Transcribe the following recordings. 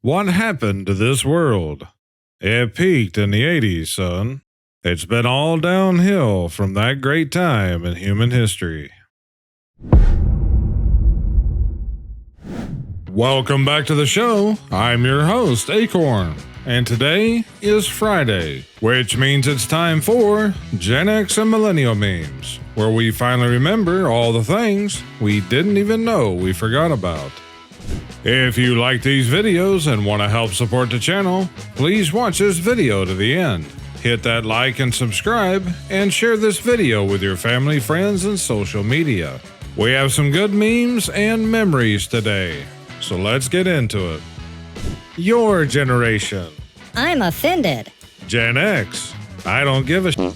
What happened to this world? It peaked in the 80s, son. It's been all downhill from that great time in human history. Welcome back to the show. I'm your host, Akorn, and today is Friday, which means it's time for Gen X and Millennial Memes, where we finally remember all the things we didn't even know we forgot about. If you like these videos and want to help support the channel, please watch this video to the end. Hit that like and subscribe, and share this video with your family, friends, and social media. We have some good memes and memories today, so let's get into it. Your generation. I'm offended. Gen X. I don't give a shit.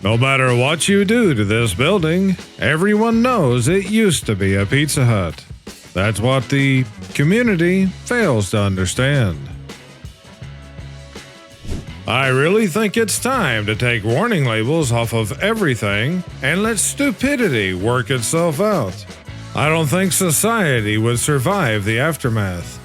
No matter what you do to this building, everyone knows it used to be a Pizza Hut. That's what the community fails to understand. I really think it's time to take warning labels off of everything and let stupidity work itself out. I don't think society would survive the aftermath.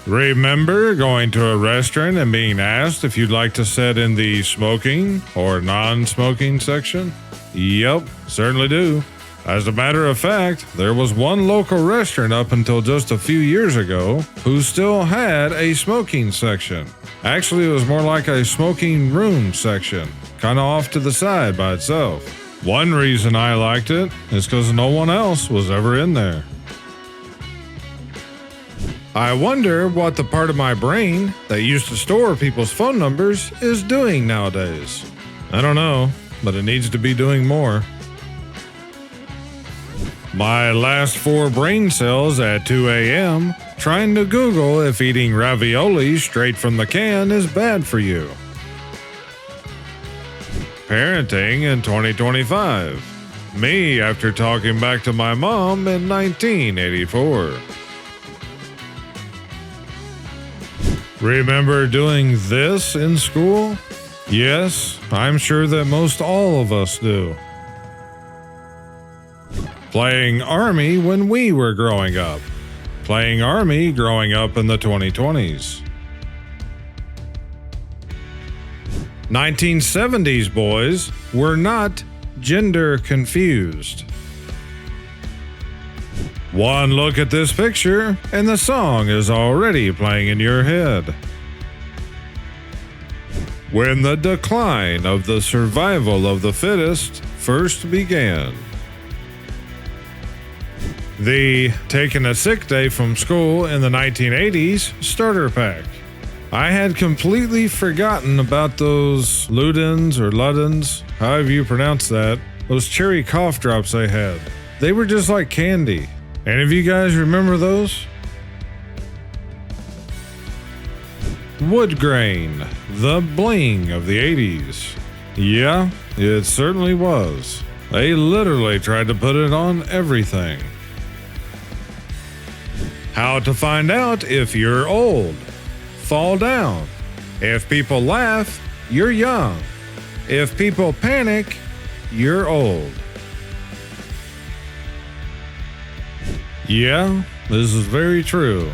Remember going to a restaurant and being asked if you'd like to sit in the smoking or non-smoking section? Yep, certainly do. As a matter of fact, there was one local restaurant up until just a few years ago who still had a smoking section. Actually, it was more like a smoking room section, kind of off to the side by itself. One reason I liked it is because no one else was ever in there. I wonder what the part of my brain that used to store people's phone numbers is doing nowadays. I don't know, but it needs to be doing more. My last 4 brain cells at 2 a.m. trying to Google if eating ravioli straight from the can is bad for you. Parenting in 2025. Me after talking back to my mom in 1984. Remember doing this in school? Yes, I'm sure that most all of us do. Playing Army when we were growing up. Playing Army growing up in the 2020s. 1970s boys were not gender confused. One look at this picture, and the song is already playing in your head. When the decline of the survival of the fittest first began. The taking a sick day from school in the 1980s starter pack. I had completely forgotten about those Ludens or Ludens, however you pronounce that, those cherry cough drops they had. They were just like candy. Any of you guys remember those? Wood grain, the bling of the 80s. Yeah, it certainly was. They literally tried to put it on everything. How to find out if you're old. Fall down. If people laugh, you're young. If people panic, you're old. Yeah, this is very true.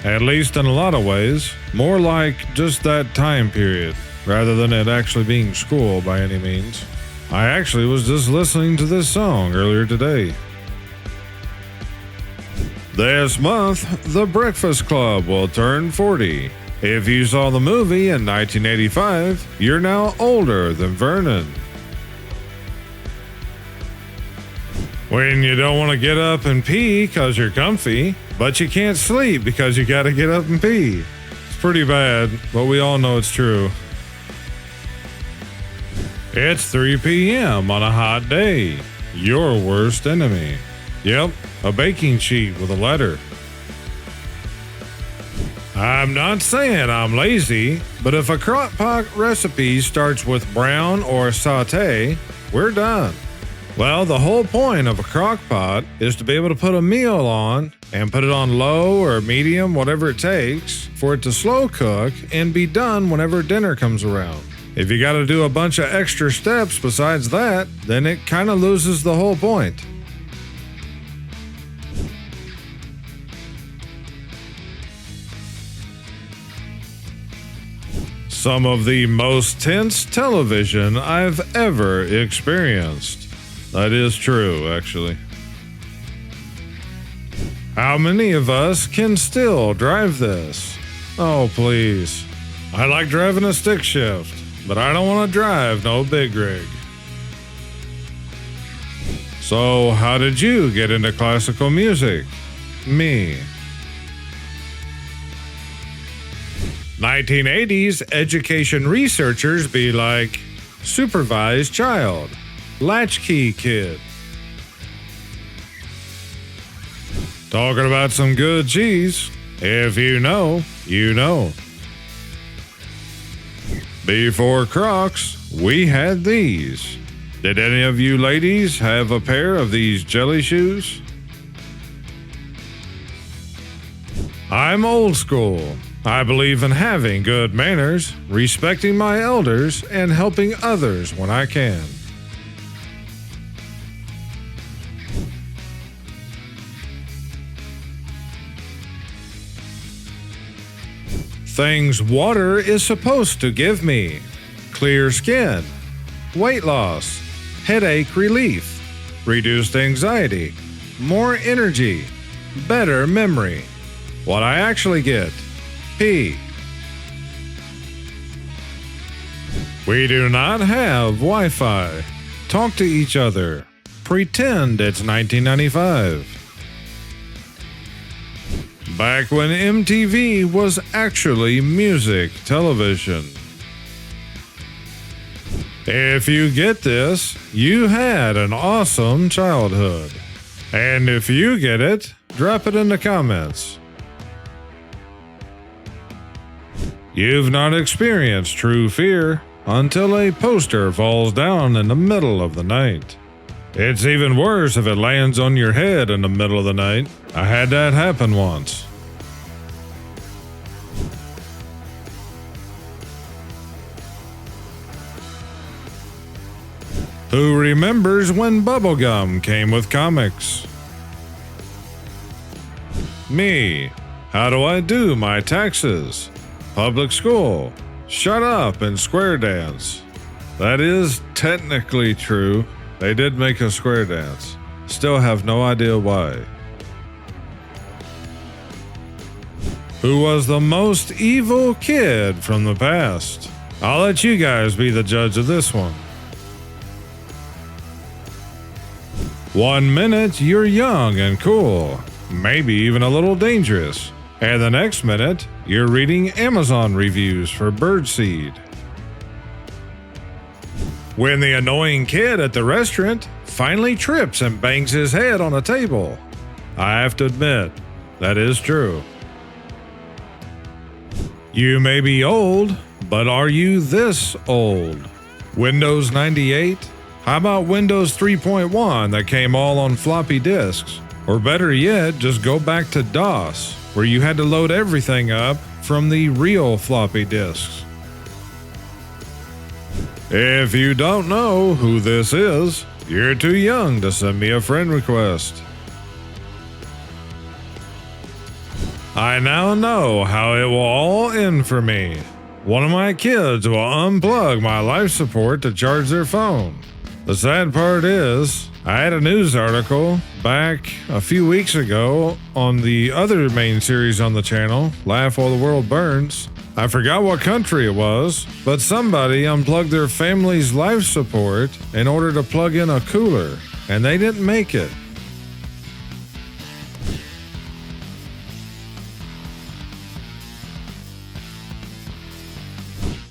At least in a lot of ways. More like just that time period, rather than it actually being school by any means. I actually was just listening to this song earlier today. This month, The Breakfast Club will turn 40. If you saw the movie in 1985, you're now older than Vernon. When you don't want to get up and pee because you're comfy, but you can't sleep because you got to get up and pee. It's pretty bad, but we all know it's true. It's 3 p.m. on a hot day. Your worst enemy. Yep, a baking sheet with a letter. I'm not saying I'm lazy, but if a crock pot recipe starts with brown or sauté, we're done. Well, the whole point of a crock pot is to be able to put a meal on and put it on low or medium, whatever it takes, for it to slow cook and be done whenever dinner comes around. If you got to do a bunch of extra steps besides that, then it kind of loses the whole point. some of the most tense television I've ever experienced. That is true, actually. How many of us can still drive this? Oh, please. I like driving a stick shift, but I don't want to drive no big rig. So, how did you get into classical music? Me. 1980s education researchers be like, supervised child, latchkey kid. Talking about some good cheese. If you know, you know. Before Crocs, we had these. Did any of you ladies have a pair of these jelly shoes? I'm old school. I believe in having good manners, respecting my elders, and helping others when I can. Things water is supposed to give me: clear skin, weight loss, headache relief, reduced anxiety, more energy, better memory. What I actually get: pee. We do not have Wi-Fi. Talk to each other. Pretend it's 1995. Back when MTV was actually music television. If you get this, you had an awesome childhood. And if you get it, drop it in the comments. You've not experienced true fear until a poster falls down in the middle of the night. It's even worse if it lands on your head in the middle of the night. I had that happen once. Who remembers when bubblegum came with comics? Me. How do I do my taxes? Public school. Shut up and square dance. That is technically true. They did make a square dance. Still have no idea why. Who was the most evil kid from the past? I'll let you guys be the judge of this one. 1 minute, you're young and cool, maybe even a little dangerous. And the next minute, you're reading Amazon reviews for birdseed. When the annoying kid at the restaurant finally trips and bangs his head on a table. I have to admit, that is true. You may be old, but are you this old? Windows 98? How about Windows 3.1 that came all on floppy disks? Or better yet, just go back to DOS, where you had to load everything up from the real floppy disks. If you don't know who this is, you're too young to send me a friend request. I now know how it will all end for me. One of my kids will unplug my life support to charge their phone. The sad part is, I had a news article back a few weeks ago on the other main series on the channel, Laugh While the World Burns. I forgot what country it was, but somebody unplugged their family's life support in order to plug in a cooler, and they didn't make it.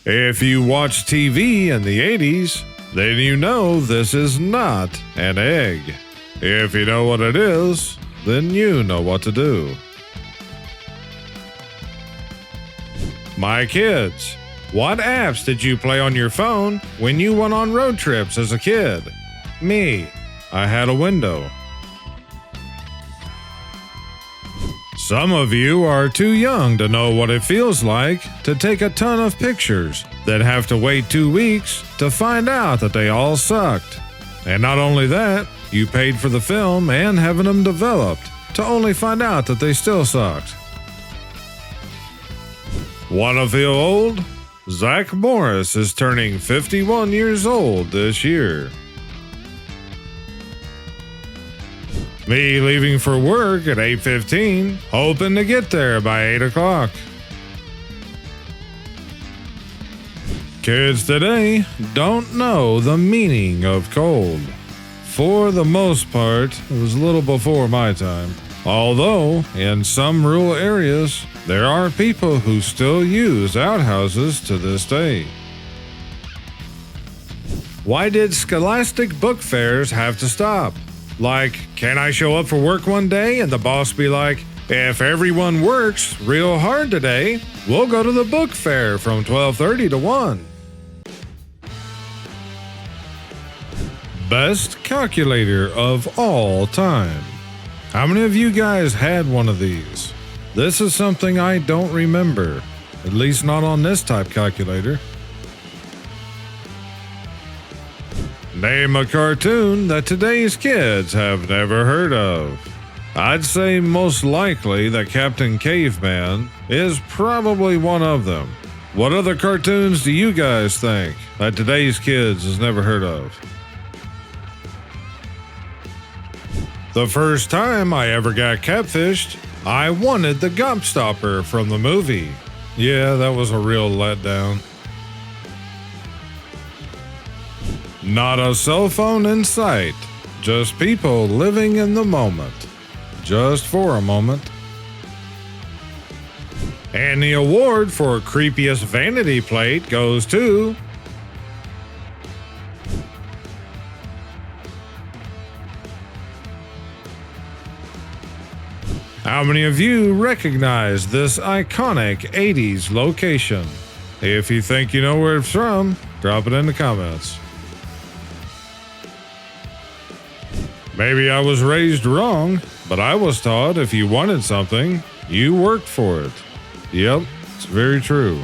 If you watched TV in the 80s, then you know this is not an egg. If you know what it is, then you know what to do. My kids, what apps did you play on your phone when you went on road trips as a kid? Me, I had a window. Some of you are too young to know what it feels like to take a ton of pictures, then have to wait 2 weeks to find out that they all sucked. And not only that, you paid for the film and having them developed to only find out that they still sucked. Wanna feel old? Zach Morris is turning 51 years old this year. Me leaving for work at 8:15, hoping to get there by 8 o'clock. Kids today don't know the meaning of cold. For the most part, it was a little before my time. Although, in some rural areas, there are people who still use outhouses to this day. Why did scholastic book fairs have to stop? Like, can I show up for work one day and the boss be like, if everyone works real hard today, we'll go to the book fair from 12:30 to 1. Best calculator of all time. How many of you guys had one of these? This is something I don't remember, at least not on this type calculator. Name a cartoon that today's kids have never heard of. I'd say most likely that Captain Caveman is probably one of them. What other cartoons do you guys think that today's kids has never heard of? The first time I ever got catfished, I wanted the Gobstopper from the movie. Yeah, that was a real letdown. Not a cell phone in sight, just people living in the moment. Just for a moment. And the award for creepiest vanity plate goes to... How many of you recognize this iconic 80s location? If you think you know where it's from, drop it in the comments. Maybe I was raised wrong, but I was taught if you wanted something, you worked for it. Yep, it's very true.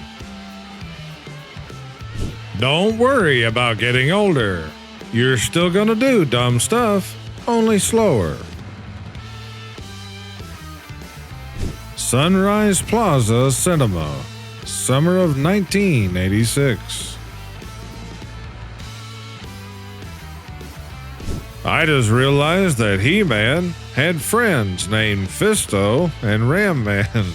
Don't worry about getting older. You're still gonna do dumb stuff, only slower. Sunrise Plaza Cinema, summer of 1986. I just realized that He-Man had friends named Fisto and Ram-Man.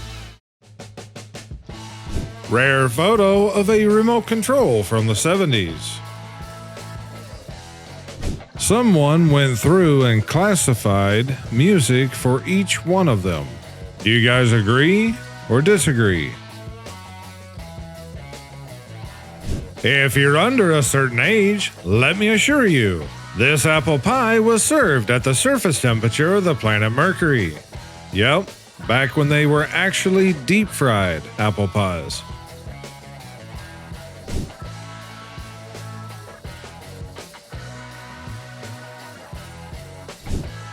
Rare photo of a remote control from the 70s. Someone went through and classified music for each one of them. Do you guys agree or disagree? If you're under a certain age, let me assure you, this apple pie was served at the surface temperature of the planet Mercury. Yep, back when they were actually deep-fried apple pies.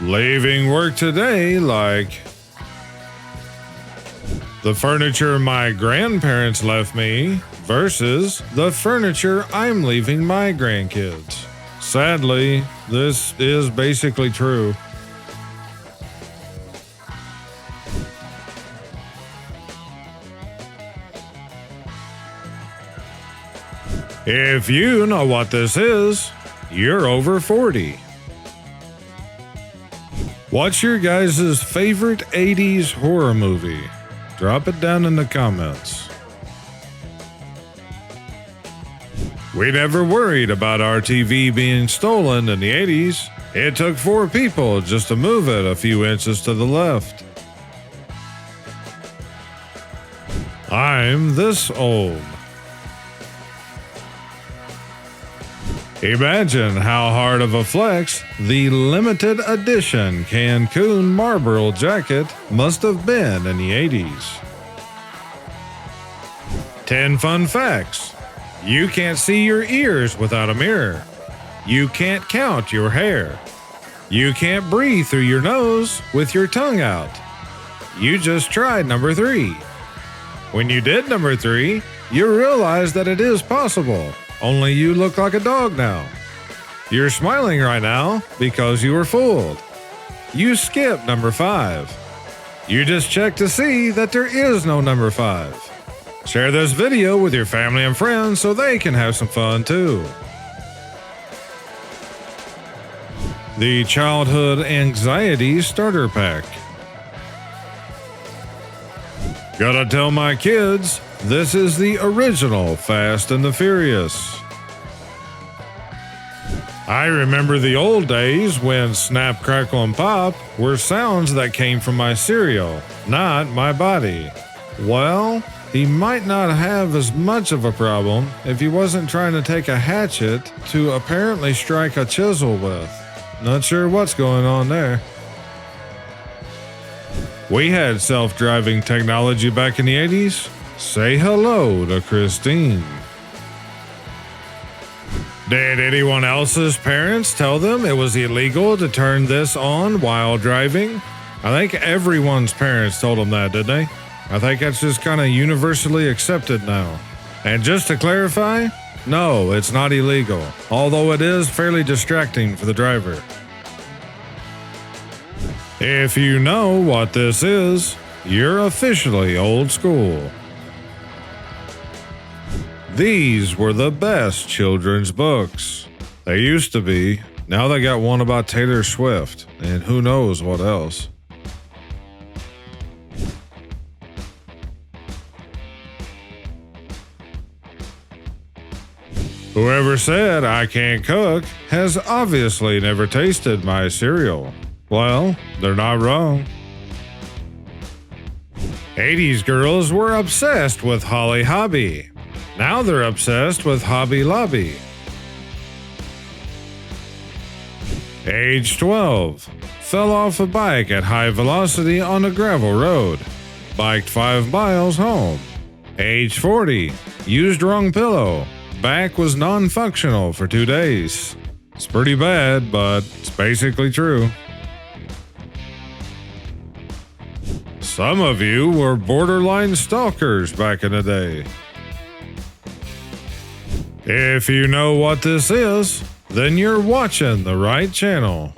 Leaving work today like... The furniture my grandparents left me versus the furniture I'm leaving my grandkids. Sadly, this is basically true. If you know what this is, you're over 40. What's your guys' favorite 80s horror movie? Drop it down in the comments. We never worried about our TV being stolen in the 80s. It took 4 people just to move it a few inches to the left. I'm this old. Imagine how hard of a flex the limited edition Cancun Marlboro jacket must have been in the 80s. 10 fun facts. You can't see your ears without a mirror. You can't count your hair. You can't breathe through your nose with your tongue out. You just tried number 3. When you did number 3, you realized that it is possible. Only you look like a dog now. You're smiling right now because you were fooled. You skipped number 5. You just checked to see that there is no number 5. Share this video with your family and friends so they can have some fun too. The Childhood Anxiety Starter Pack. Gotta tell my kids, this is the original Fast and the Furious. I remember the old days when Snap, Crackle, and Pop were sounds that came from my cereal, not my body. Well, he might not have as much of a problem if he wasn't trying to take a hatchet to apparently strike a chisel with. Not sure what's going on there. We had self-driving technology back in the 80s. Say hello to Christine. Did anyone else's parents tell them it was illegal to turn this on while driving? I think everyone's parents told them that, didn't they? I think that's just kind of universally accepted now. And just to clarify, no, it's not illegal, although it is fairly distracting for the driver. If you know what this is, you're officially old school. These were the best children's books. They used to be. Now they got one about Taylor Swift, and who knows what else. Whoever said I can't cook has obviously never tasted my cereal. Well, they're not wrong. 80s girls were obsessed with Holly Hobby. Now they're obsessed with Hobby Lobby. Age 12. Fell off a bike at high velocity on a gravel road. Biked 5 miles home. Age 40. Used wrong pillow. Back was non-functional for 2 days. It's pretty bad, but it's basically true. Some of you were borderline stalkers back in the day. If you know what this is, then you're watching the right channel.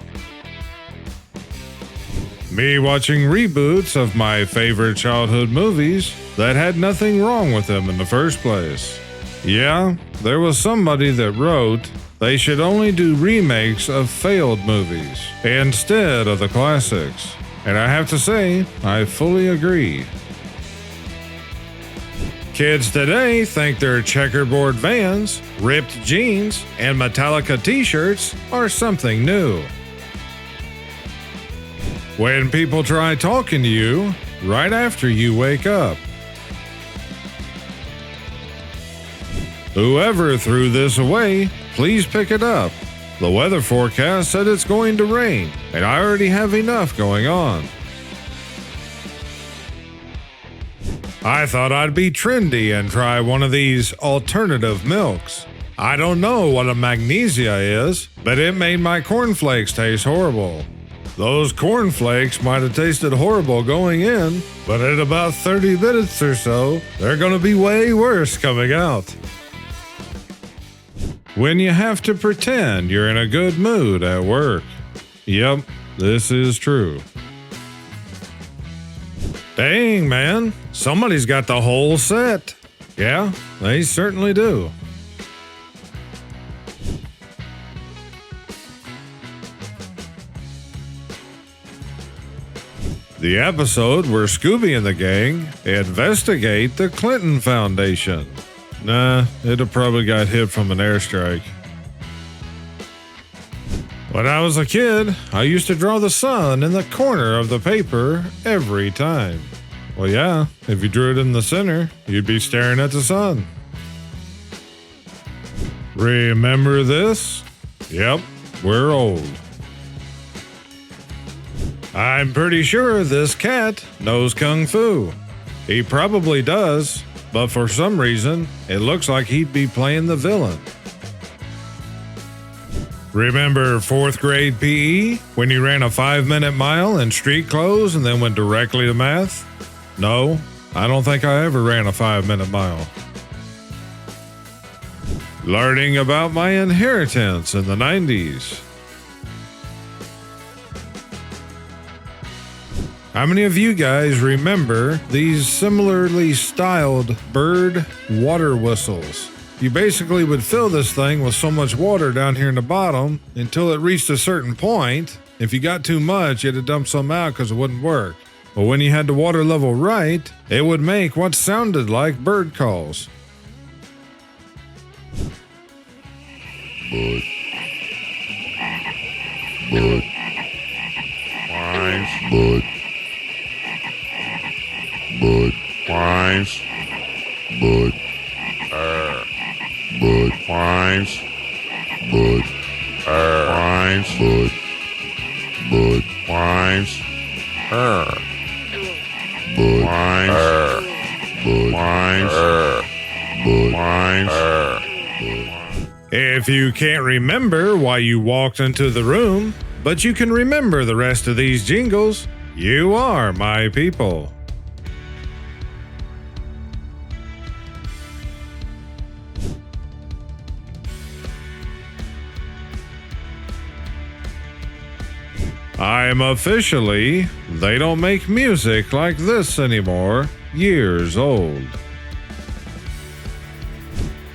Me watching reboots of my favorite childhood movies that had nothing wrong with them in the first place. Yeah, there was somebody that wrote they should only do remakes of failed movies instead of the classics. And I have to say, I fully agree. Kids today think their checkerboard Vans, ripped jeans, and Metallica t-shirts are something new. When people try talking to you right after you wake up. Whoever threw this away, please pick it up. The weather forecast said it's going to rain, and I already have enough going on. I thought I'd be trendy and try one of these alternative milks. I don't know what a magnesia is, but it made my cornflakes taste horrible. Those cornflakes might have tasted horrible going in, but in about 30 minutes or so, they're going to be way worse coming out. When you have to pretend you're in a good mood at work. Yep, this is true. Dang, man, somebody's got the whole set. Yeah, they certainly do. The episode where Scooby and the gang investigate the Clinton Foundation. Nah, it'd have probably got hit from an airstrike. When I was a kid, I used to draw the sun in the corner of the paper every time. Well, yeah, if you drew it in the center, you'd be staring at the sun. Remember this? Yep, we're old. I'm pretty sure this cat knows Kung Fu. He probably does, but for some reason, it looks like he'd be playing the villain. Remember 4th grade PE when you ran a 5-minute mile in street clothes and then went directly to math? No, I don't think I ever ran a 5-minute mile. Learning about my inheritance in the 90s. How many of you guys remember these similarly styled bird water whistles? You basically would fill this thing with so much water down here in the bottom until it reached a certain point. If you got too much, you had to dump some out because it wouldn't work. But when you had the water level right, it would make what sounded like bird calls. Bud. Bud. Wines. Bud. Bud. Wines. Bud. Bud. Wines. Bud. Wines. Bud. Bud. Wines. Bud. Wines. Bud. Wines. Bud. Wines. If you can't remember why you walked into the room, but you can remember the rest of these jingles, you are my people. I'm officially, they don't make music like this anymore, years old.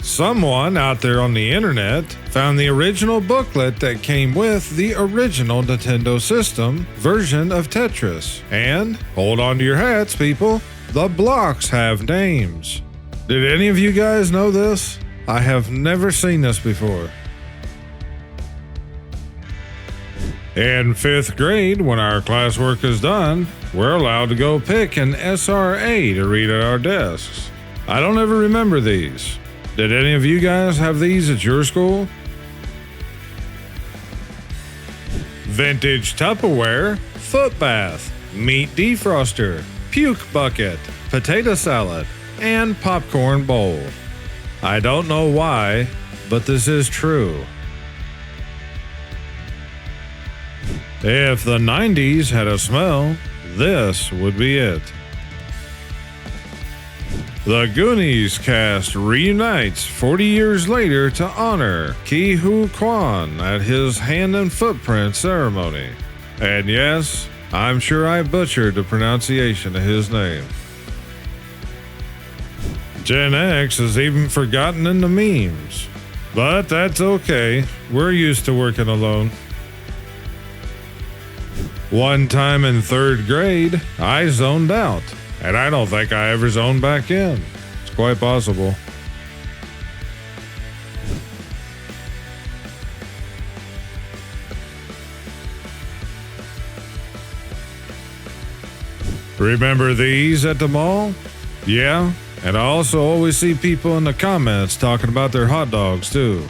Someone out there on the internet found the original booklet that came with the original Nintendo system version of Tetris. And, hold on to your hats, people, the blocks have names. Did any of you guys know this? I have never seen this before. In 5th grade, when our classwork is done, we're allowed to go pick an SRA to read at our desks. I don't ever remember these. Did any of you guys have these at your school? Vintage Tupperware, foot bath, meat defroster, puke bucket, potato salad, and popcorn bowl. I don't know why, but this is true. If the 90s had a smell, this would be it. The Goonies cast reunites 40 years later to honor Ke Huy Quan at his hand and footprint ceremony. And yes, I'm sure I butchered the pronunciation of his name. Gen X is even forgotten in the memes. But that's okay, we're used to working alone. One time in 3rd grade, I zoned out. And I don't think I ever zoned back in. It's quite possible. Remember these at the mall? Yeah, and I also always see people in the comments talking about their hot dogs too.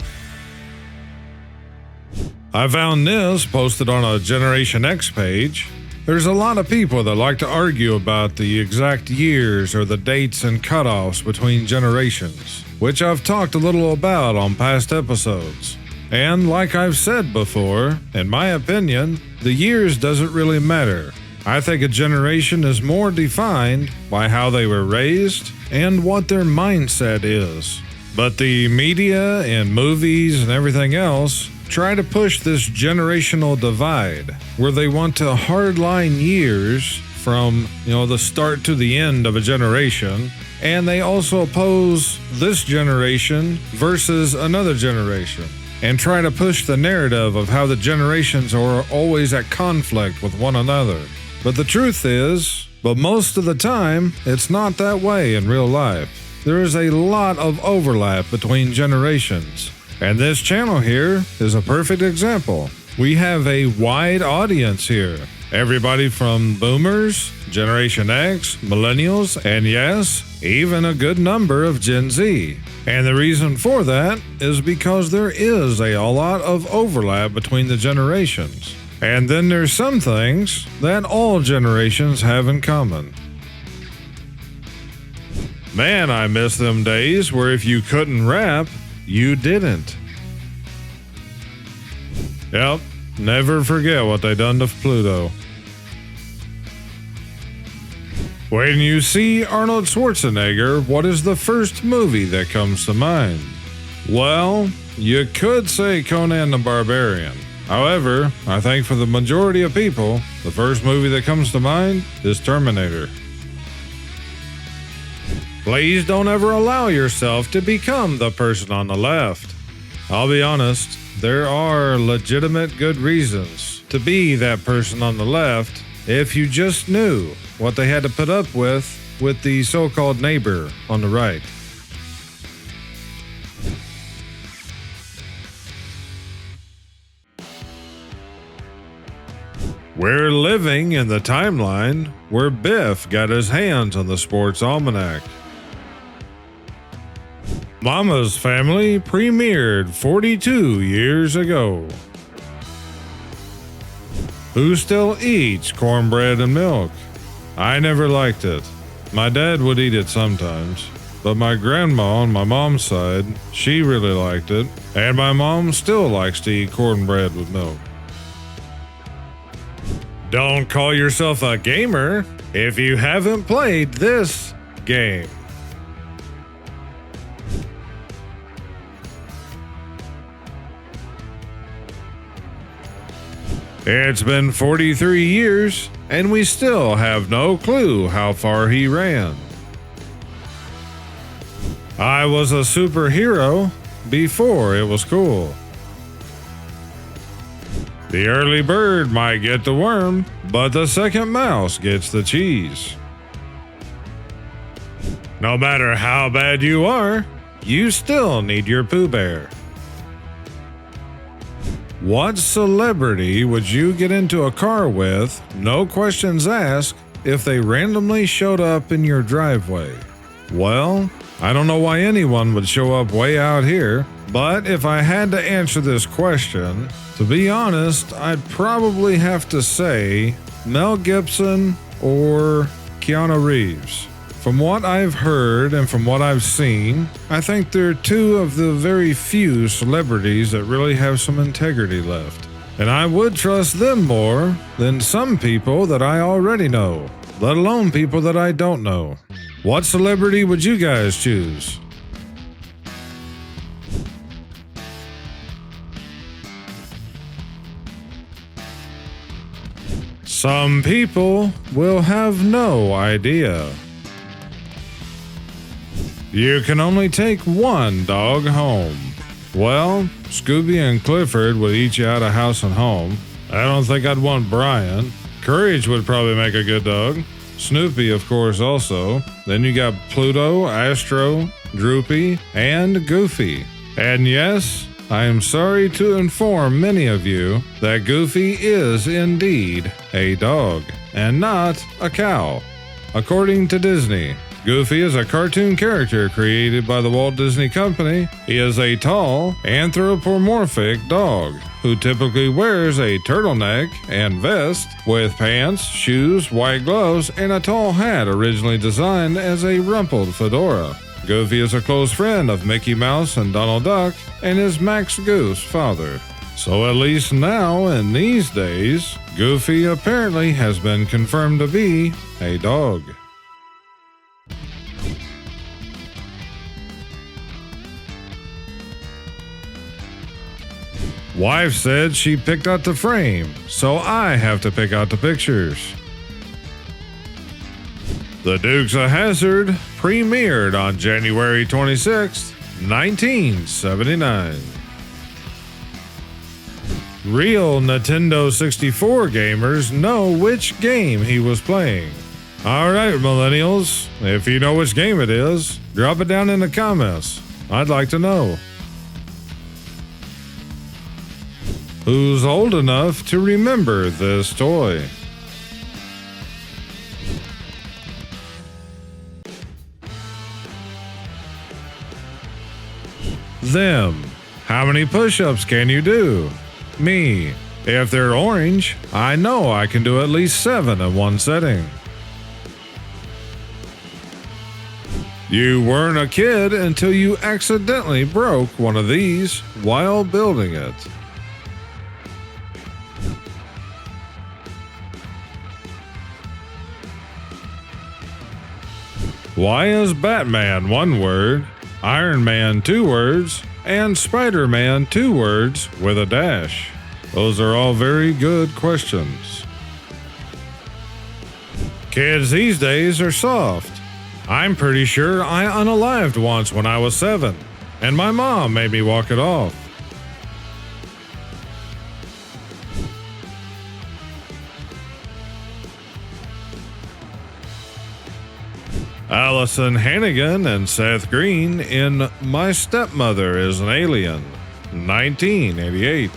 I found this posted on a Generation X page. There's a lot of people that like to argue about the exact years or the dates and cutoffs between generations, which I've talked a little about on past episodes. And like I've said before, in my opinion, the years doesn't really matter. I think a generation is more defined by how they were raised and what their mindset is. But the media and movies and everything else try to push this generational divide where they want to hardline years from, the start to the end of a generation, and they also oppose this generation versus another generation and try to push the narrative of how the generations are always at conflict with one another. But the truth is, most of the time, it's not that way in real life. There is a lot of overlap between generations. And this channel here is a perfect example. We have a wide audience here. Everybody from boomers, Generation X, Millennials, and yes, even a good number of Gen Z. And the reason for that is because there is a lot of overlap between the generations. And then there's some things that all generations have in common. Man, I miss them days where if you couldn't rap, you didn't. Yep, never forget what they done to Pluto. When you see Arnold Schwarzenegger, what is the first movie that comes to mind? Well, you could say Conan the Barbarian. However, I think for the majority of people, The first movie that comes to mind is Terminator. Please don't ever allow yourself to become the person on the left. I'll be honest, there are legitimate good reasons to be that person on the left if you just knew what they had to put up with the so-called neighbor on the right. We're living in the timeline where Biff got his hands on the sports almanac. Mama's Family premiered 42 years ago. Who still eats cornbread and milk? I never liked it. My dad would eat it sometimes, but my grandma on my mom's side, she really liked it, and my mom still likes to eat cornbread with milk. Don't call yourself a gamer if you haven't played this game. It's been 43 years, and we still have no clue how far he ran. I was a superhero before it was cool. The early bird might get the worm, but the second mouse gets the cheese. No matter how bad you are, you still need your Pooh Bear. What celebrity would you get into a car with, no questions asked, if they randomly showed up in your driveway? Well, I don't know why anyone would show up way out here, but if I had to answer this question, to be honest, I'd probably have to say Mel Gibson or Keanu Reeves. From what I've heard and from what I've seen, I think they're two of the very few celebrities that really have some integrity left. And I would trust them more than some people that I already know, let alone people that I don't know. What celebrity would you guys choose? Some people will have no idea. You can only take one dog home. Well, Scooby and Clifford would eat you out of house and home. I don't think I'd want Brian. Courage would probably make a good dog. Snoopy, of course, also. Then you got Pluto, Astro, Droopy, and Goofy. And yes, I am sorry to inform many of you that Goofy is indeed a dog, and not a cow. According to Disney, Goofy is a cartoon character created by the Walt Disney Company. He is a tall, anthropomorphic dog who typically wears a turtleneck and vest with pants, shoes, white gloves, and a tall hat originally designed as a rumpled fedora. Goofy is a close friend of Mickey Mouse and Donald Duck and is Max Goose's father. So at least now, in these days, Goofy apparently has been confirmed to be a dog. Wife said she picked out the frame, so I have to pick out the pictures. The Dukes of Hazzard premiered on January 26, 1979. Real Nintendo 64 gamers know which game he was playing. Alright, Millennials, if you know which game it is, drop it down in the comments. I'd like to know. Who's old enough to remember this toy? Them. How many push-ups can you do? Me. If they're orange, I know I can do at least 7 in one setting. You weren't a kid until you accidentally broke one of these while building it. Why is Batman 1 word, Iron Man 2 words, and Spider-Man 2 words with a dash? Those are all very good questions. Kids these days are soft. I'm pretty sure I unalived once when I was 7, and my mom made me walk it off. Allison Hannigan and Seth Green in My Stepmother is an Alien, 1988.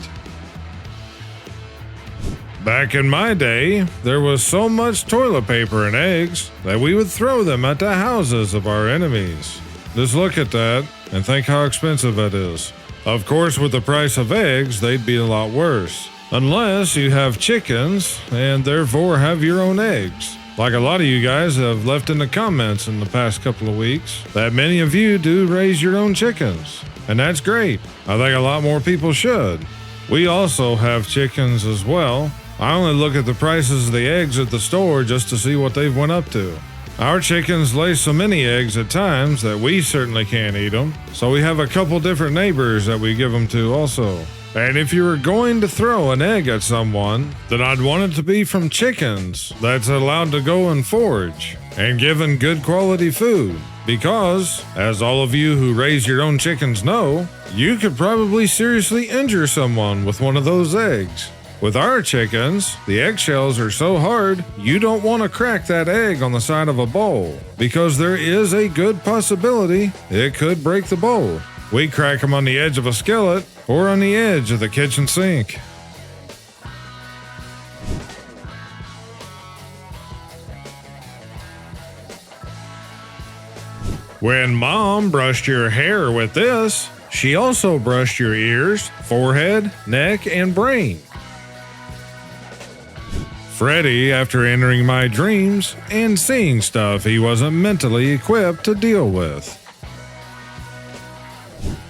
Back in my day, there was so much toilet paper and eggs that we would throw them at the houses of our enemies. Just look at that and think how expensive it is. Of course, with the price of eggs, they'd be a lot worse. Unless you have chickens and therefore have your own eggs. Like a lot of you guys have left in the comments in the past couple of weeks, that many of you do raise your own chickens. And that's great. I think a lot more people should. We also have chickens as well. I only look at the prices of the eggs at the store just to see what they've went up to. Our chickens lay so many eggs at times that we certainly can't eat them, so we have a couple different neighbors that we give them to also. And if you were going to throw an egg at someone, then I'd want it to be from chickens that's allowed to go and forage and given good quality food. Because, as all of you who raise your own chickens know, you could probably seriously injure someone with one of those eggs. With our chickens, the eggshells are so hard, you don't want to crack that egg on the side of a bowl, because there is a good possibility it could break the bowl. We crack them on the edge of a skillet or on the edge of the kitchen sink. When Mom brushed your hair with this, she also brushed your ears, forehead, neck, and brain. Freddy, after entering my dreams and seeing stuff he wasn't mentally equipped to deal with.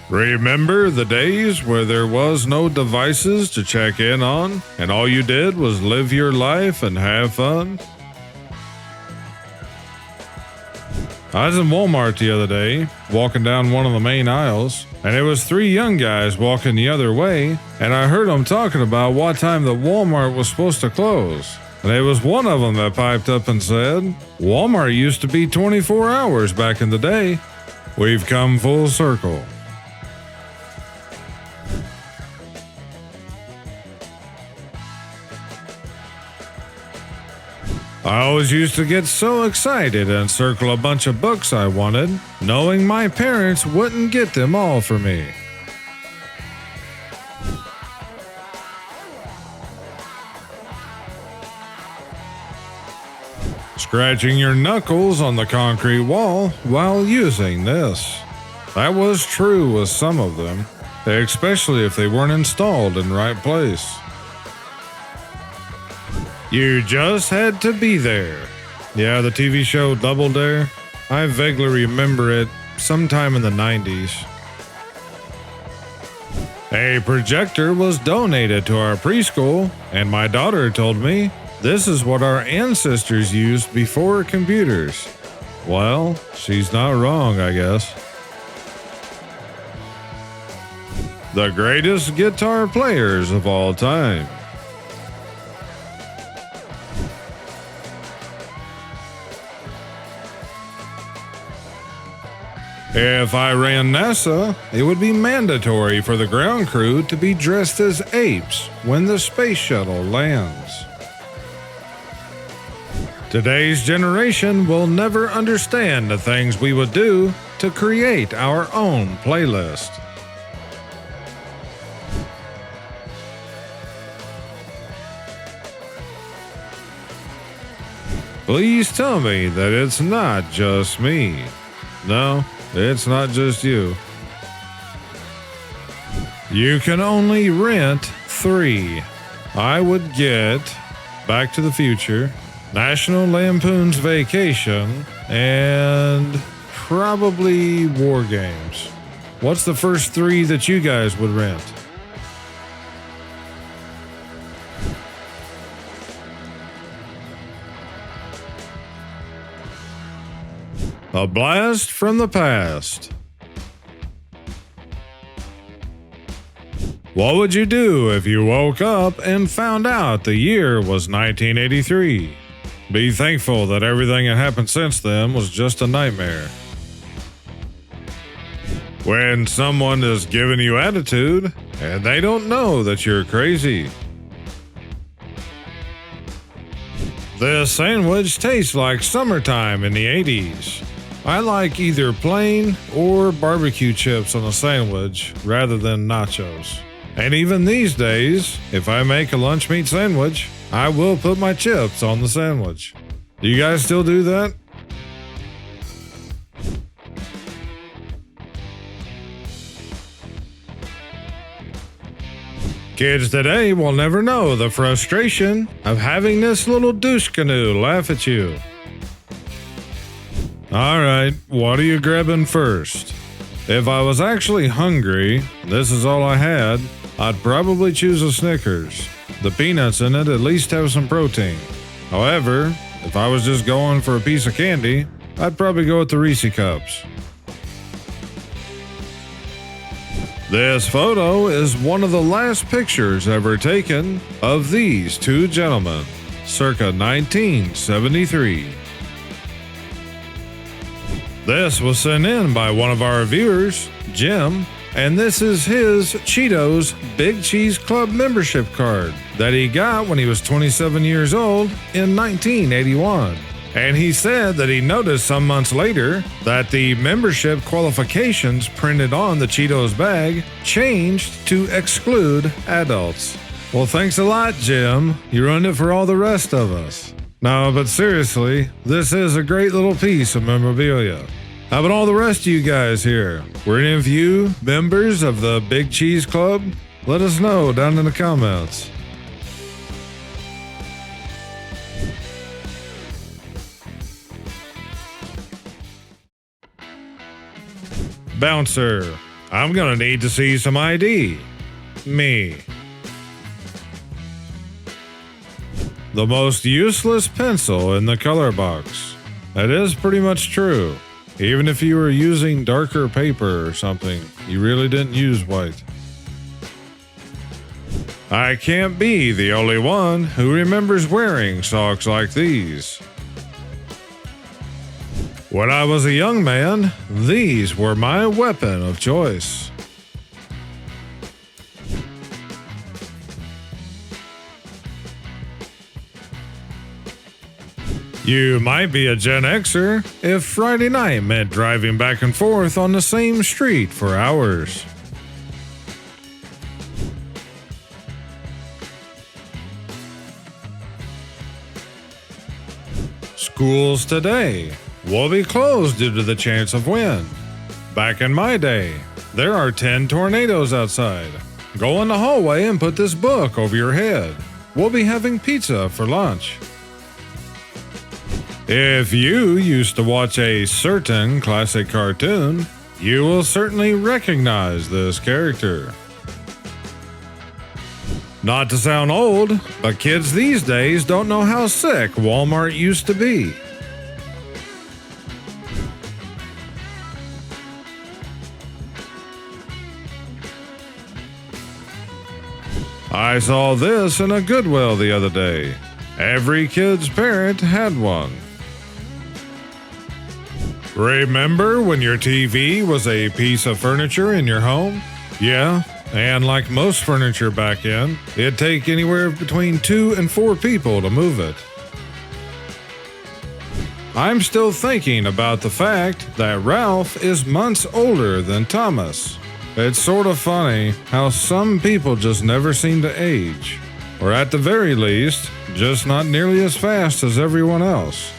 Remember the days where there was no devices to check in on, and all you did was live your life and have fun? I was in Walmart the other day, walking down one of the main aisles, and there was 3 young guys walking the other way, and I heard them talking about what time the Walmart was supposed to close. And it was one of them that piped up and said, Walmart used to be 24 hours back in the day. We've come full circle. I always used to get so excited and circle a bunch of books I wanted, knowing my parents wouldn't get them all for me. Scratching your knuckles on the concrete wall while using this. That was true with some of them, especially if they weren't installed in the right place. You just had to be there. Yeah, the TV show Double Dare. I vaguely remember it sometime in the 90s. A projector was donated to our preschool, and my daughter told me this is what our ancestors used before computers. Well, she's not wrong, I guess. The greatest guitar players of all time. If I ran NASA, it would be mandatory for the ground crew to be dressed as apes when the space shuttle lands. Today's generation will never understand the things we would do to create our own playlist. Please tell me that it's not just me. No, it's not just you. You can only rent 3. I would get Back to the Future, National Lampoon's Vacation, and probably War Games. What's the first 3 that you guys would rent? A blast from the past. What would you do if you woke up and found out the year was 1983? Be thankful that everything that happened since then was just a nightmare. When someone is giving you attitude and they don't know that you're crazy. This sandwich tastes like summertime in the 80s. I like either plain or barbecue chips on a sandwich rather than nachos. And even these days, if I make a lunch meat sandwich, I will put my chips on the sandwich. Do you guys still do that? Kids today will never know the frustration of having this little douche canoe laugh at you. Alright, what are you grabbing first? If I was actually hungry, this is all I had, I'd probably choose a Snickers. The peanuts in it at least have some protein. However, if I was just going for a piece of candy, I'd probably go with the Reese Cups. This photo is one of the last pictures ever taken of these two gentlemen, circa 1973. This was sent in by one of our viewers, Jim, and this is his Cheetos Big Cheese Club membership card that he got when he was 27 years old in 1981. And he said that he noticed some months later that the membership qualifications printed on the Cheetos bag changed to exclude adults. Well, thanks a lot, Jim. You ruined it for all the rest of us. No, but seriously, this is a great little piece of memorabilia. How about all the rest of you guys here? Were any of you members of the Big Cheese Club? Let us know down in the comments. Bouncer, I'm gonna need to see some ID. Me. The most useless pencil in the color box. That is pretty much true. Even if you were using darker paper or something, you really didn't use white. I can't be the only one who remembers wearing socks like these. When I was a young man, these were my weapon of choice. You might be a Gen Xer if Friday night meant driving back and forth on the same street for hours. Schools today will be closed due to the chance of wind. Back in my day, there are 10 tornadoes outside. Go in the hallway and put this book over your head. We'll be having pizza for lunch. If you used to watch a certain classic cartoon, you will certainly recognize this character. Not to sound old, but kids these days don't know how sick Walmart used to be. I saw this in a Goodwill the other day. Every kid's parent had one. Remember when your TV was a piece of furniture in your home? Yeah, and like most furniture back then, it'd take anywhere between 2 and 4 people to move it. I'm still thinking about the fact that Ralph is months older than Thomas. It's sort of funny how some people just never seem to age, or at the very least, just not nearly as fast as everyone else.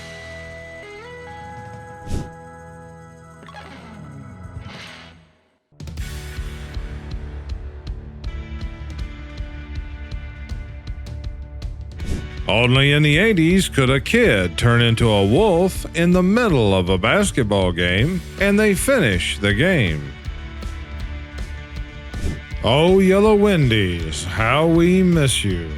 Only in the 80s could a kid turn into a wolf in the middle of a basketball game and they finish the game. Oh, Yellow Wendy's, how we miss you.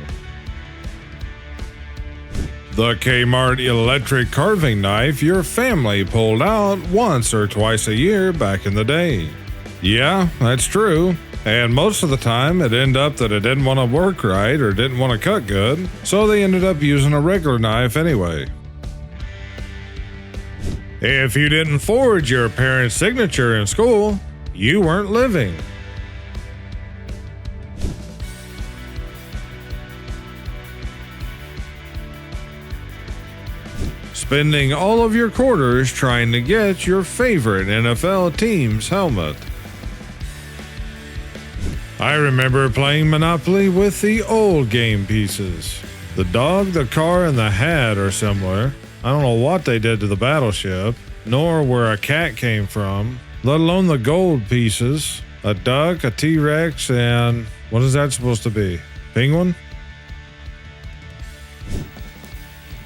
The Kmart electric carving knife your family pulled out once or twice a year back in the day. Yeah, that's true. And most of the time, it ended up that it didn't want to work right or didn't want to cut good, so they ended up using a regular knife anyway. If you didn't forge your parents' signature in school, you weren't living. Spending all of your quarters trying to get your favorite NFL team's helmet. I remember playing Monopoly with the old game pieces. The dog, the car, and the hat are similar. I don't know what they did to the battleship, nor where a cat came from, let alone the gold pieces. A duck, a T-Rex, and what is that supposed to be? Penguin?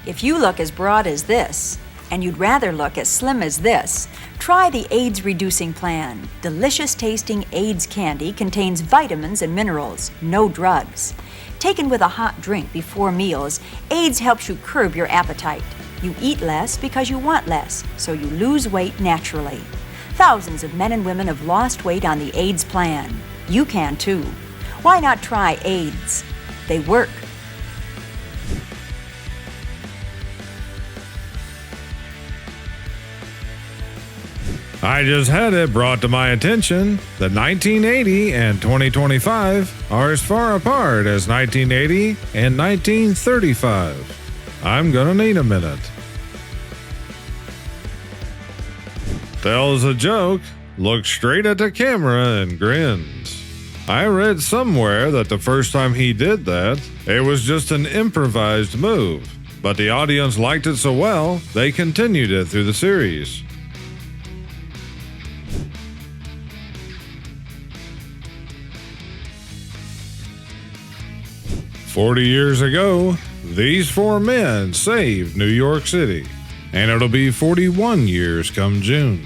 If you look as broad as this, and you'd rather look as slim as this, try the AIDS Reducing Plan. Delicious tasting AIDS candy contains vitamins and minerals, no drugs. Taken with a hot drink before meals, AIDS helps you curb your appetite. You eat less because you want less, so you lose weight naturally. Thousands of men and women have lost weight on the AIDS plan. You can too. Why not try AIDS? They work. I just had it brought to my attention that 1980 and 2025 are as far apart as 1980 and 1935. I'm gonna need a minute. Tells a joke, looks straight at the camera and grins. I read somewhere that the first time he did that, it was just an improvised move, but the audience liked it so well, they continued it through the series. "40 years ago, these four men saved New York City, and it'll be 41 years come June."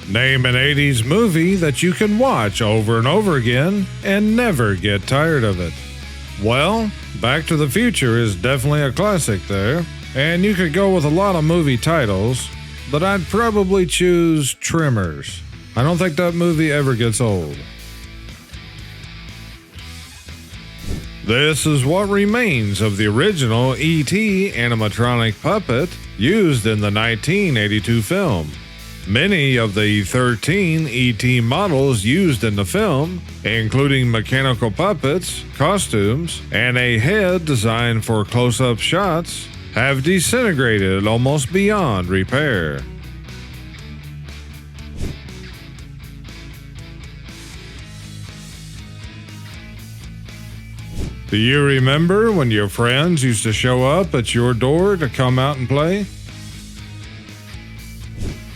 Name an 80s movie that you can watch over and over again and never get tired of it. Well, Back to the Future is definitely a classic there, and you could go with a lot of movie titles, but I'd probably choose Tremors. I don't think that movie ever gets old. This is what remains of the original E.T. animatronic puppet used in the 1982 film. Many of the 13 E.T. models used in the film, including mechanical puppets, costumes, and a head designed for close-up shots, have disintegrated almost beyond repair. Do you remember when your friends used to show up at your door to come out and play?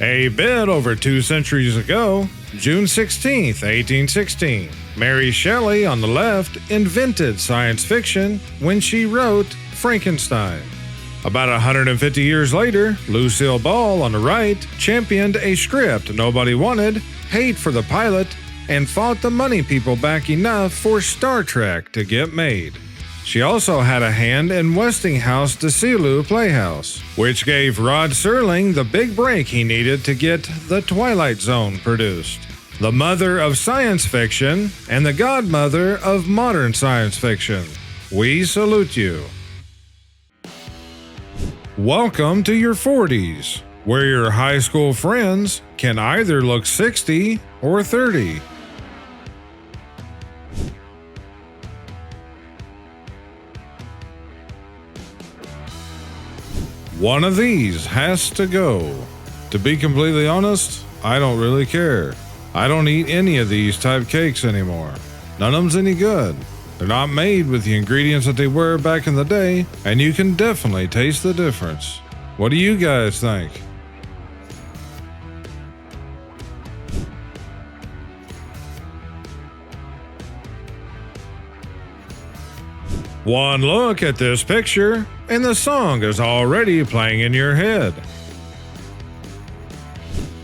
A bit over 2 centuries ago, June 16, 1816, Mary Shelley on the left invented science fiction when she wrote Frankenstein. About 150 years later, Lucille Ball on the right championed a script nobody wanted, paid for the pilot, and fought the money people back enough for Star Trek to get made. She also had a hand in Westinghouse Desilu Playhouse, which gave Rod Serling the big break he needed to get The Twilight Zone produced. The mother of science fiction and the godmother of modern science fiction. We salute you. Welcome to your 40s, where your high school friends can either look 60 or 30. One of these has to go. To be completely honest, I don't really care. I don't eat any of these type cakes anymore. None of them's any good. They're not made with the ingredients that they were back in the day, and you can definitely taste the difference. What do you guys think? One look at this picture, and the song is already playing in your head.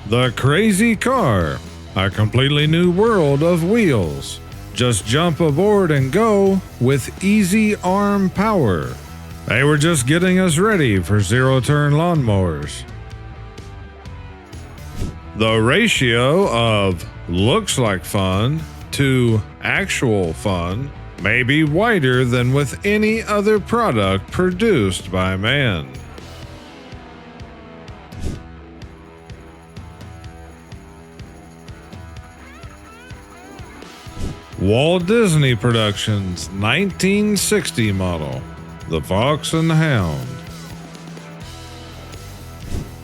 The Crazy Car, a completely new world of wheels. Just jump aboard and go with easy arm power. They were just getting us ready for zero-turn lawnmowers. The ratio of looks like fun to actual fun may be whiter than with any other product produced by man. Walt Disney Productions 1960 model, the Fox and the Hound.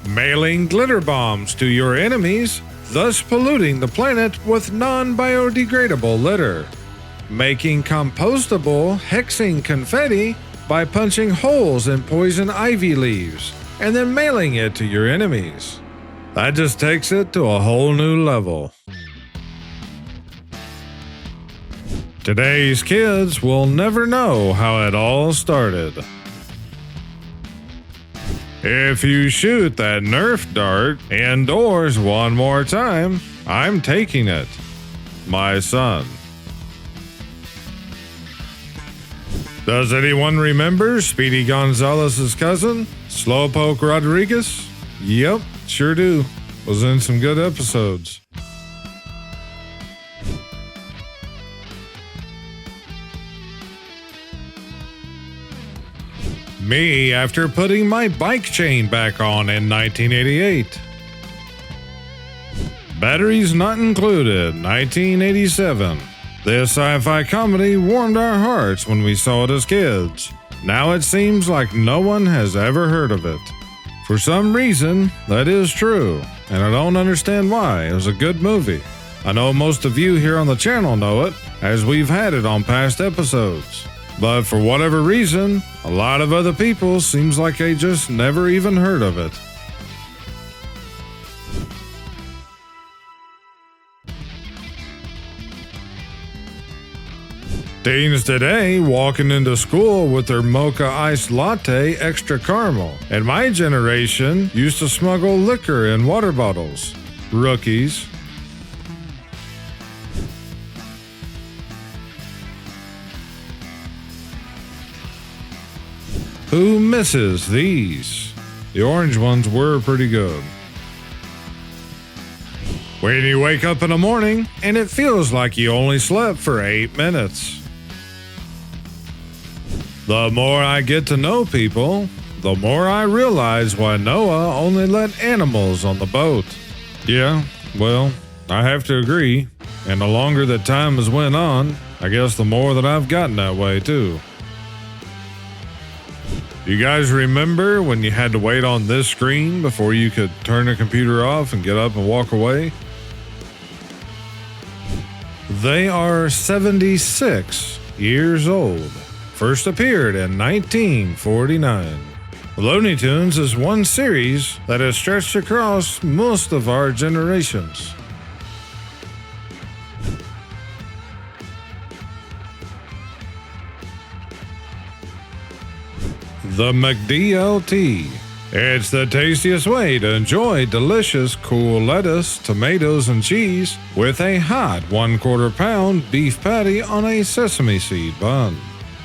Mailing glitter bombs to your enemies, thus polluting the planet with non-biodegradable litter. Making compostable hexing confetti by punching holes in poison ivy leaves and then mailing it to your enemies. That just takes it to a whole new level. Today's kids will never know how it all started. If you shoot that Nerf dart indoors one more time, I'm taking it. My son. Does anyone remember Speedy Gonzalez's cousin, Slowpoke Rodriguez? Yep, sure do. Was in some good episodes. Me after putting my bike chain back on in 1988. Batteries not included, 1987. This sci-fi comedy warmed our hearts when we saw it as kids. Now it seems like no one has ever heard of it. For some reason, that is true, and I don't understand why. It was a good movie. I know most of you here on the channel know it, as we've had it on past episodes. But for whatever reason, a lot of other people seems like they just never even heard of it. Teens today walking into school with their mocha iced latte extra caramel, and my generation used to smuggle liquor in water bottles. Rookies. Who misses these? The orange ones were pretty good. When you wake up in the morning and it feels like you only slept for 8 minutes. The more I get to know people, the more I realize why Noah only let animals on the boat. Yeah, well, I have to agree. And the longer that time has went on, I guess the more that I've gotten that way too. You guys remember when you had to wait on this screen before you could turn the computer off and get up and walk away? They are 76 years old. First appeared in 1949. Looney Tunes is one series that has stretched across most of our generations. The McDLT. It's the tastiest way to enjoy delicious, cool lettuce, tomatoes, and cheese with a hot 1/4 pound beef patty on a sesame seed bun.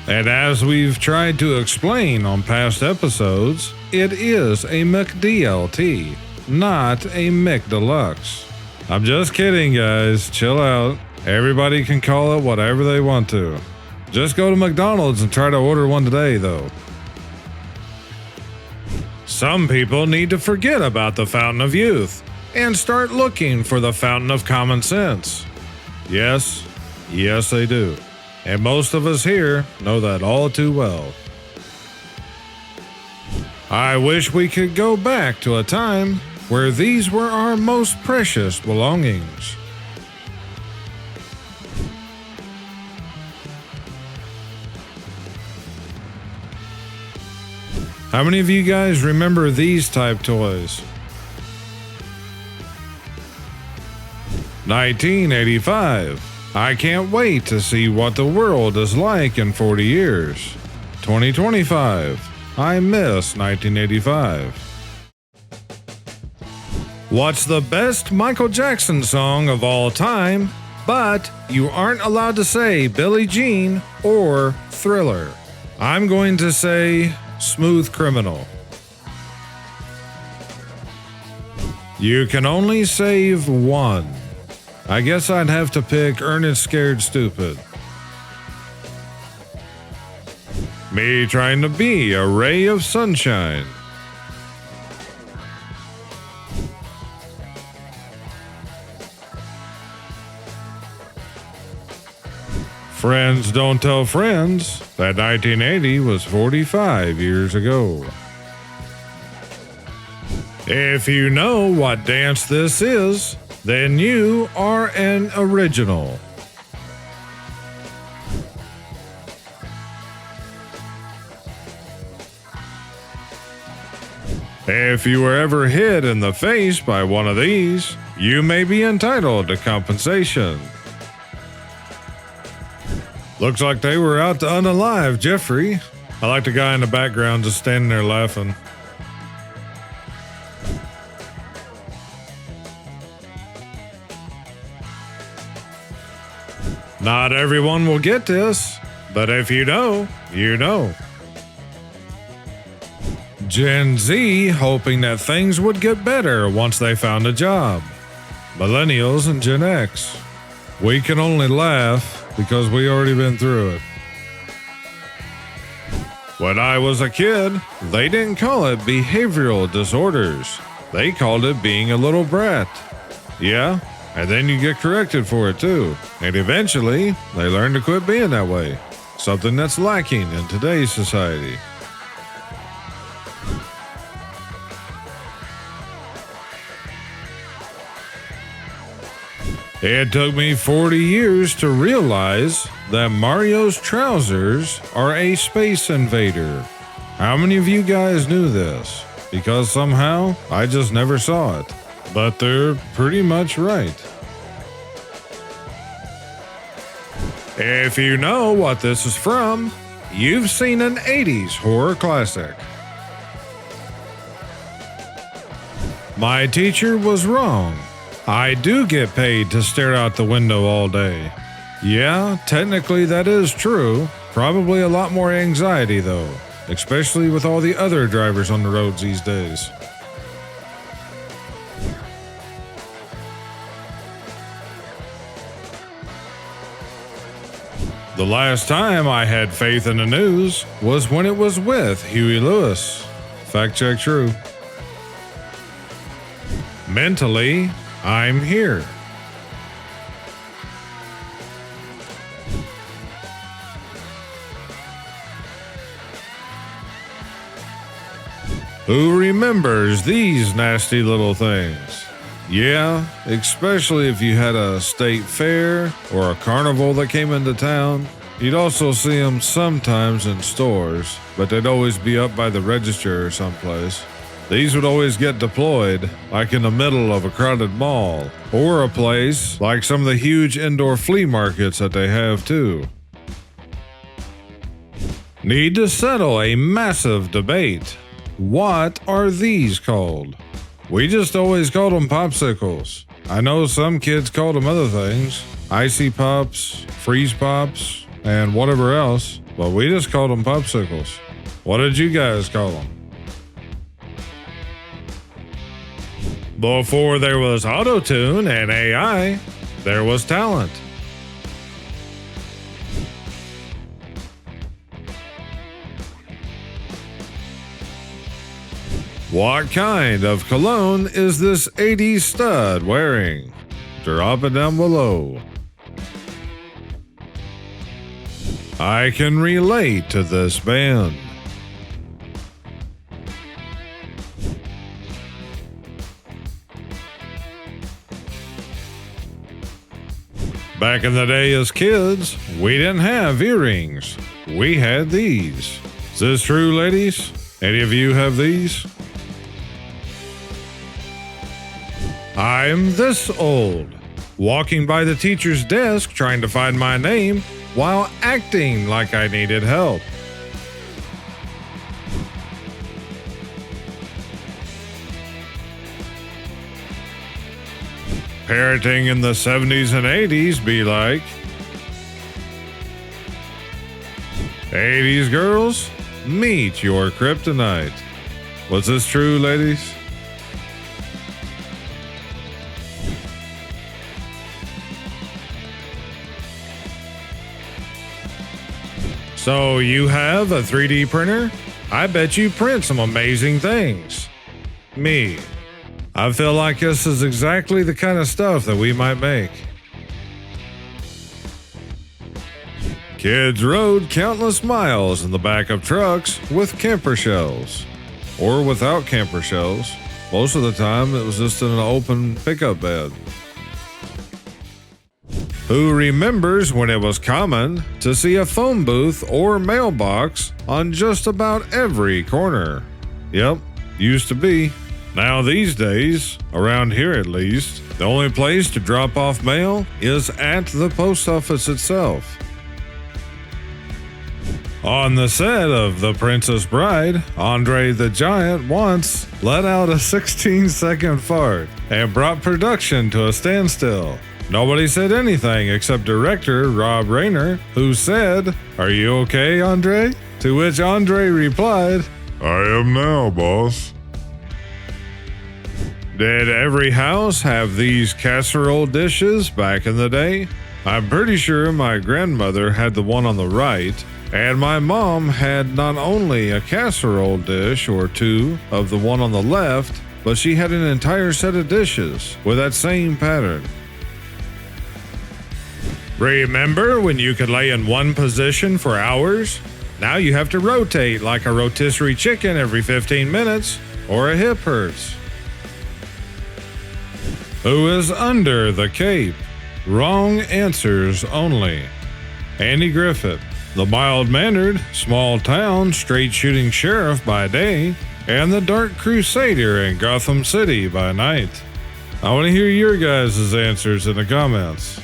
And as we've tried to explain on past episodes, it is a McDLT, not a McDeluxe. I'm just kidding, guys. Chill out. Everybody can call it whatever they want to. Just go to McDonald's and try to order one today, though. Some people need to forget about the fountain of youth and start looking for the fountain of common sense. Yes, they do. And most of us here know that all too well. I wish we could go back to a time where these were our most precious belongings. How many of you guys remember these type toys? 1985. I can't wait to see what the world is like in 40 years. 2025. I miss 1985. What's the best Michael Jackson song of all time, but you aren't allowed to say Billie Jean or Thriller? I'm going to say Smooth Criminal. You can only save one. I guess I'd have to pick Ernest Scared Stupid. Me trying to be a ray of sunshine. Friends don't tell friends that 1980 was 45 years ago. If you know what dance this is, then you are an original. If you were ever hit in the face by one of these, you may be entitled to compensation. Looks like they were out to unalive Jeffrey. I like the guy in the background just standing there laughing. Not everyone will get this, but if you know, you know. Gen Z hoping that things would get better once they found a job. Millennials and Gen X. We can only laugh because we already been through it. When I was a kid, they didn't call it behavioral disorders. They called it being a little brat. Yeah, and then you get corrected for it too. And eventually, they learn to quit being that way. Something that's lacking in today's society. It took me 40 years to realize that Mario's trousers are a space invader. How many of you guys knew this? Because somehow I just never saw it. But they're pretty much right. If you know what this is from, you've seen an 80s horror classic. My teacher was wrong. I do get paid to stare out the window all day. Yeah, technically that is true. Probably a lot more anxiety though, especially with all the other drivers on the roads these days. The last time I had faith in the news was when it was with Huey Lewis. Fact check true. Mentally, I'm here. Who remembers these nasty little things? Yeah, especially if you had a state fair or a carnival that came into town. You'd also see them sometimes in stores, but they'd always be up by the register or someplace. These would always get deployed, like in the middle of a crowded mall, or a place like some of the huge indoor flea markets that they have too. Need to settle a massive debate. What are these called? We just always called them popsicles. I know some kids called them other things, icy pops, freeze pops, and whatever else, but we just called them popsicles. What did you guys call them? Before there was auto-tune and AI, there was talent. What kind of cologne is this 80s stud wearing? Drop it down below. I can relate to this band. Back in the day as kids, we didn't have earrings. We had these. Is this true, ladies? Any of you have these? I'm this old, walking by the teacher's desk trying to find my name while acting like I needed help. Parenting in the 70s and 80s be like, 80s girls, meet your kryptonite. Was this true, ladies? So you have a 3D printer? I bet you print some amazing things. Me. I feel like this is exactly the kind of stuff that we might make. Kids rode countless miles in the back of trucks with camper shells. Or without camper shells. Most of the time it was just in an open pickup bed. Who remembers when it was common to see a phone booth or mailbox on just about every corner? Yep, used to be. Now these days, around here at least, the only place to drop off mail is at the post office itself. On the set of The Princess Bride, Andre the Giant once let out a 16-second fart and brought production to a standstill. Nobody said anything except director Rob Reiner, who said, "Are you okay, Andre?" To which Andre replied, I am now, boss. Did every house have these casserole dishes back in the day? I'm pretty sure my grandmother had the one on the right, and my mom had not only a casserole dish or two of the one on the left, but she had an entire set of dishes with that same pattern. Remember when you could lay in one position for hours? Now you have to rotate like a rotisserie chicken every 15 minutes, or a hip hurts. Who is under the cape? Wrong answers only. Andy Griffith, the mild-mannered, small-town, straight-shooting sheriff by day, and the dark crusader in Gotham City by night. I want to hear your guys' answers in the comments.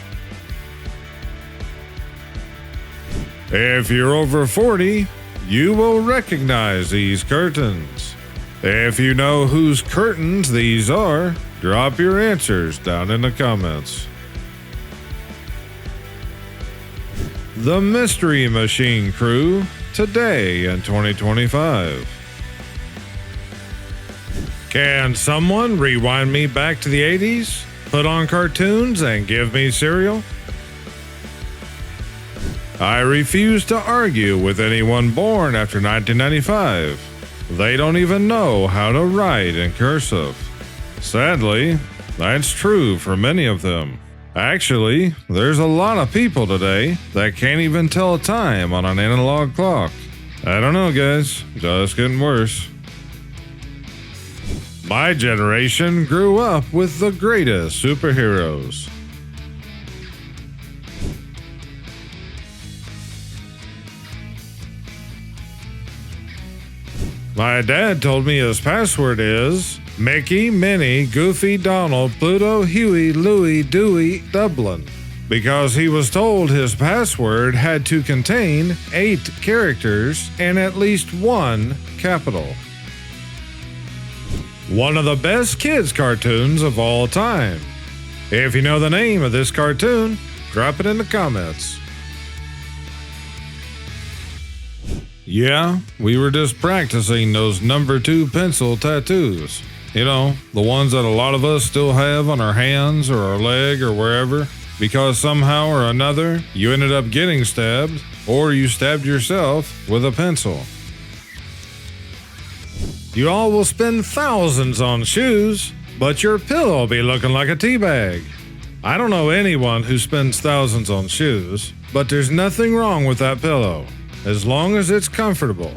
If you're over 40, you will recognize these curtains. If you know whose curtains these are, drop your answers down in the comments. The Mystery Machine Crew, today in 2025. Can someone rewind me back to the 80s, put on cartoons, and give me cereal? I refuse to argue with anyone born after 1995. They don't even know how to write in cursive. Sadly, that's true for many of them. Actually, there's a lot of people today that can't even tell time on an analog clock. I don't know, guys, just getting worse. My generation grew up with the greatest superheroes. My dad told me his password is Mickey, Minnie, Goofy, Donald, Pluto, Huey, Louie, Dewey, Dublin, because he was told his password had to contain 8 characters and at least 1 capital. One of the best kids' cartoons of all time. If you know the name of this cartoon, drop it in the comments. Yeah, we were just practicing those number 2 pencil tattoos. You know, the ones that a lot of us still have on our hands or our leg or wherever, because somehow or another you ended up getting stabbed, or you stabbed yourself with a pencil. You all will spend thousands on shoes, but your pillow will be looking like a tea bag. I don't know anyone who spends thousands on shoes, but there's nothing wrong with that pillow, as long as it's comfortable.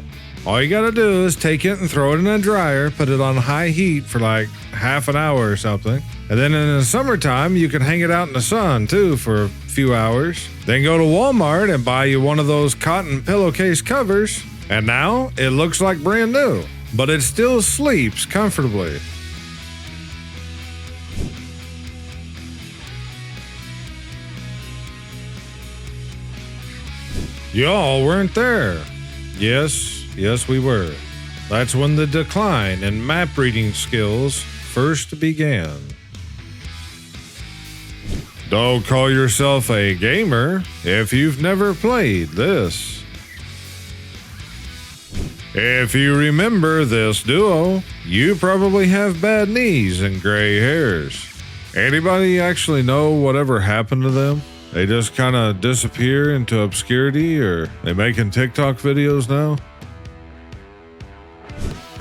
All you gotta do is take it and throw it in a dryer, put it on high heat for like half an hour or something. And then in the summertime, you can hang it out in the sun too for a few hours. Then go to Walmart and buy you one of those cotton pillowcase covers. And now it looks like brand new, but it still sleeps comfortably. Y'all weren't there. Yes, we were. That's when the decline in map reading skills first began. Don't call yourself a gamer if you've never played this. If you remember this duo, you probably have bad knees and gray hairs. Anybody actually know whatever happened to them? They just kind of disappear into obscurity, or they making TikTok videos now?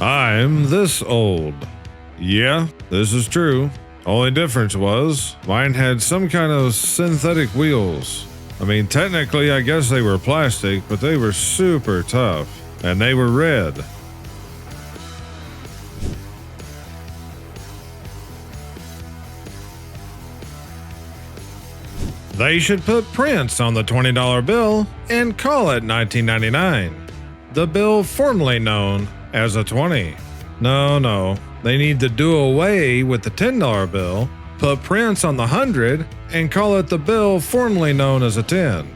I'm this old. Yeah, this is true. Only difference was, mine had some kind of synthetic wheels. I mean, technically, I guess they were plastic, but they were super tough. And they were red. They should put Prince on the $20 bill and call it 1999. The bill formerly known as a 20. No, they need to do away with the $10 bill, put Prince on the 100, and call it the bill formerly known as a 10.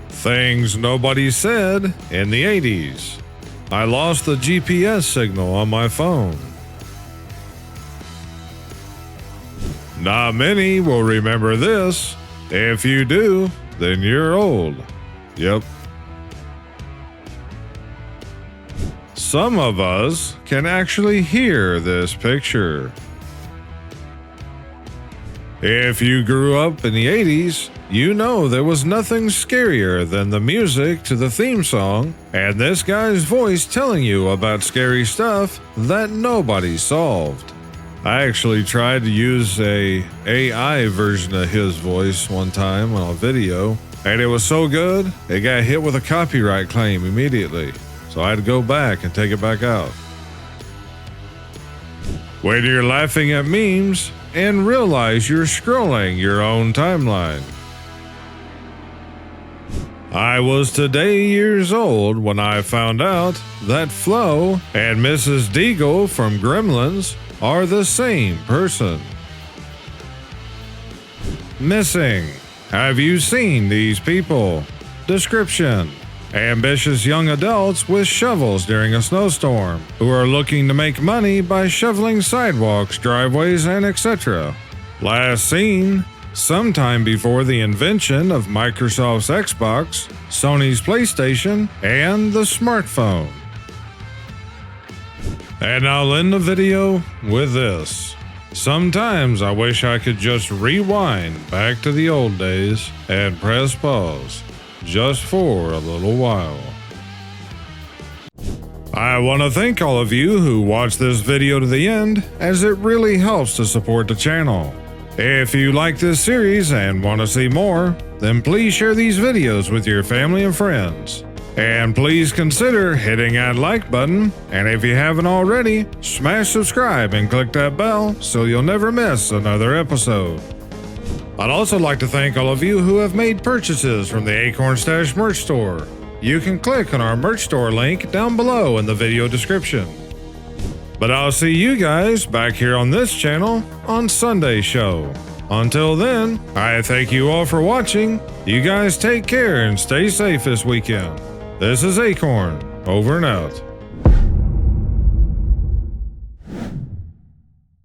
Things nobody said in the 80s. I lost the GPS signal on my phone. Not many will remember this. If you do, then you're old. Yep. Some of us can actually hear this picture. If you grew up in the 80s, you know there was nothing scarier than the music to the theme song and this guy's voice telling you about scary stuff that nobody solved. I actually tried to use a AI version of his voice one time on a video, and it was so good, it got hit with a copyright claim immediately. So I had to go back and take it back out. When you're laughing at memes and realize you're scrolling your own timeline. I was today years old when I found out that Flo and Mrs. Deagle from Gremlins are the same person. Missing. Have you seen these people? Description. Ambitious young adults with shovels during a snowstorm who are looking to make money by shoveling sidewalks, driveways, and etc. Last seen sometime before the invention of Microsoft's Xbox, Sony's PlayStation, and the smartphone. And I'll end the video with this. Sometimes I wish I could just rewind back to the old days and press pause, just for a little while. I want to thank all of you who watched this video to the end, as it really helps to support the channel. If you like this series and want to see more, then please share these videos with your family and friends. And please consider hitting that like button, and if you haven't already, smash subscribe and click that bell so you'll never miss another episode. I'd also like to thank all of you who have made purchases from the Akornz Stash merch store. You can click on our merch store link down below in the video description. But I'll see you guys back here on this channel on Sunday's show. Until then, I thank you all for watching. You guys take care and stay safe this weekend. This is Akorn, over and out.